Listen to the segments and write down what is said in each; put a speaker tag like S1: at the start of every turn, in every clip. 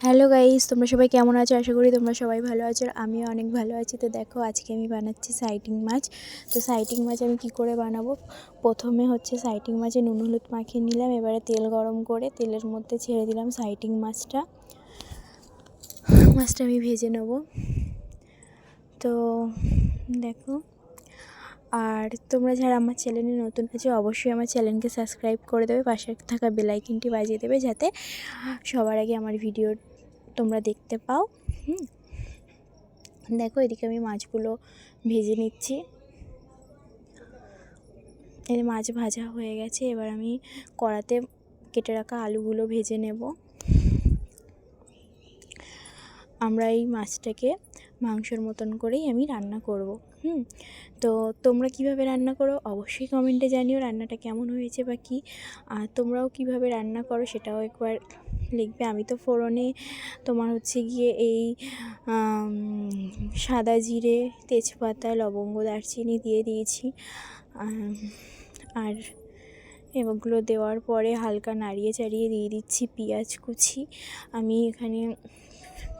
S1: Hello guys, তোমরা সবাই কেমন আছো? আশা করি তোমরা সবাই ভালো আছো আর আমিও অনেক ভালো আছি। তো দেখো, আজকে আমি বানাচ্ছি সাইটিং মাছ। তো সাইটিং মাছ আমি কি করে বানাবো, প্রথমে হচ্ছে সাইটিং মাছে নুন হলুদ মাখিয়ে নিলাম। এবারে তেল গরম করে তেলের মধ্যে ছেড়ে দিলাম সাইটিং মাছটা আমি ভেজে নেব। তো দেখো, আর তোমরা যারা আমার চ্যানেলে নতুন আছো অবশ্যই আমার চ্যানেলকে সাবস্ক্রাইব করে দেবে, পাশে থাকা বেল আইকনটি বাজিয়ে দেবে যাতে সবার আগে আমার ভিডিও তোমরা দেখতে পাও। দেখো, এদিকে আমি মাছগুলো ভেজে নিচ্ছি। এই মাছ ভাজা হয়ে গেছে, এবার আমি কড়াতে কেটে রাখা আলুগুলো ভেজে নেব। আমরা এই মাছটাকে মাংসের মতন করেই আমি রান্না করব। তো তোমরা কিভাবে রান্না করো অবশ্যই কমেন্টে জানিও, রান্নাটা কেমন হয়েছে বা কী। আর তোমরাও কিভাবে রান্না করো সেটাও একবার লিখবে। আমি তো ফোড়নে তোমার হচ্ছে গিয়ে এই সাদা জিরে, তেজপাতা, লবঙ্গ, দারচিনি দিয়ে দিয়েছি। আর এগুলো দেওয়ার পরে হালকা নাড়িয়ে চাড়িয়ে দিয়ে দিচ্ছি পেঁয়াজ কুচি। আমি এখানে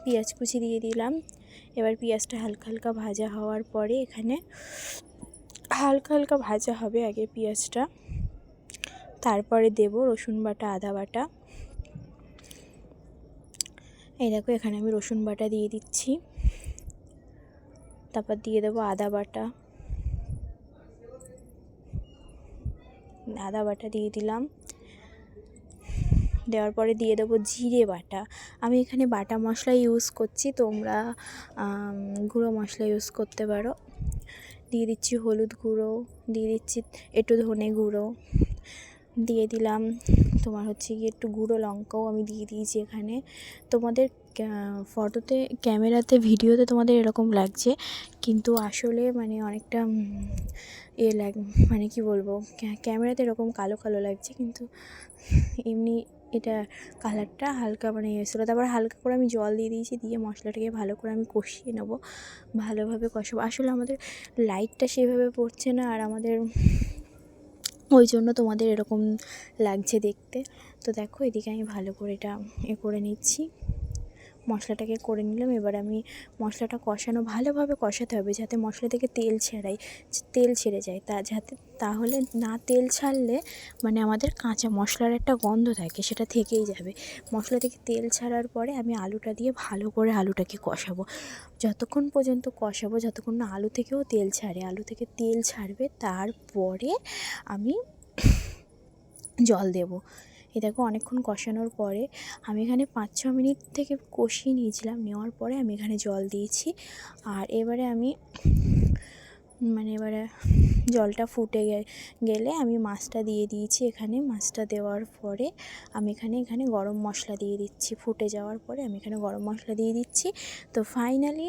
S1: পেঁয়াজ কুচি দিয়ে দিলাম। এবার পেঁয়াজটা হালকা হালকা ভাজা হওয়ার পরে এখানে হালকা হালকা ভাজা হবে আগে পেঁয়াজটা, তারপরে দেব রসুন বাটা, আদা বাটা। এই দেখো, এখানে আমি রসুন বাটা দিয়ে দিচ্ছি, তারপর দিয়ে দেবো আদা বাটা দিয়ে দিলাম। দেওয়ার পরে দিয়ে দেবো জিরে বাটা। আমি এখানে বাটা মশলা ইউজ করছি, তোমরা গুঁড়ো মশলা ইউজ করতে পারো। দিয়ে দিচ্ছি হলুদ গুঁড়ো, দিয়ে দিচ্ছি একটু ধনে গুঁড়ো, দিয়ে দিলাম তোমার হচ্ছে গিয়ে একটু গুঁড়ো লঙ্কাও আমি দিয়ে দিয়েছি এখানে। তোমাদের ফটোতে, ক্যামেরাতে, ভিডিওতে তোমাদের এরকম লাগছে, কিন্তু আসলে মানে অনেকটা মানে কি বলবো, ক্যামেরাতে এরকম কালো কালো লাগছে, কিন্তু এমনি এটা কালারটা হালকা মানে এসেছিলো। তারপর হালকা করে আমি জল দিয়ে দিয়েছি, দিয়ে মশলাটাকে ভালো করে আমি কষিয়ে নেব, ভালোভাবে কষাবো। আসলে আমাদের লাইটটা সেভাবে পড়ছে না, আর আমাদের ওই জন্য তোমাদের এরকম লাগছে দেখতে। তো দেখো, এদিকে আমি ভালো করে এটা করে নিচ্ছি, মশলাটাকে করে নিলাম। এবার আমি মশলাটা ভালোভাবে কষাতে হবে যাতে মশলা থেকে তেল ছেড়ে যায়, তাহলে না তেল ছাড়লে মানে আমাদের কাঁচা মশলার একটা গন্ধ থাকে, সেটা থেকেই যাবে। মশলা থেকে তেল ছাড়ার পরে আমি আলুটা দিয়ে ভালো করে আলুটাকে কষাবো, যতক্ষণ পর্যন্ত কষাবো যতক্ষণ না আলু থেকেও তেল ছাড়ে। আলু থেকে তেল ছাড়বে, তারপরে আমি জল দেবো। এই দেখো, অনেকক্ষণ কষানোর পরে আমি এখানে 5-6 মিনিট থেকে কষিয়ে নিয়েছিলাম, নেওয়ার পরে আমি এখানে জল দিয়েছি। আর এবারে আমি এবারে জলটা ফুটে গেলে আমি মাছটা দিয়ে দিয়েছি এখানে। মাছটা দেওয়ার পরে আমি এখানে গরম মশলা দিয়ে দিচ্ছি। ফুটে যাওয়ার পরে আমি এখানে গরম মশলা দিয়ে দিচ্ছি। তো ফাইনালি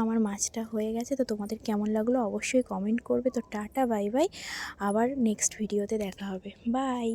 S1: আমার মাছটা হয়ে গেছে। তো তোমাদের কেমন লাগলো অবশ্যই কমেন্ট করবে। তো টাটা, বাই বাই, আবার নেক্সট ভিডিওতে দেখা হবে, বাই।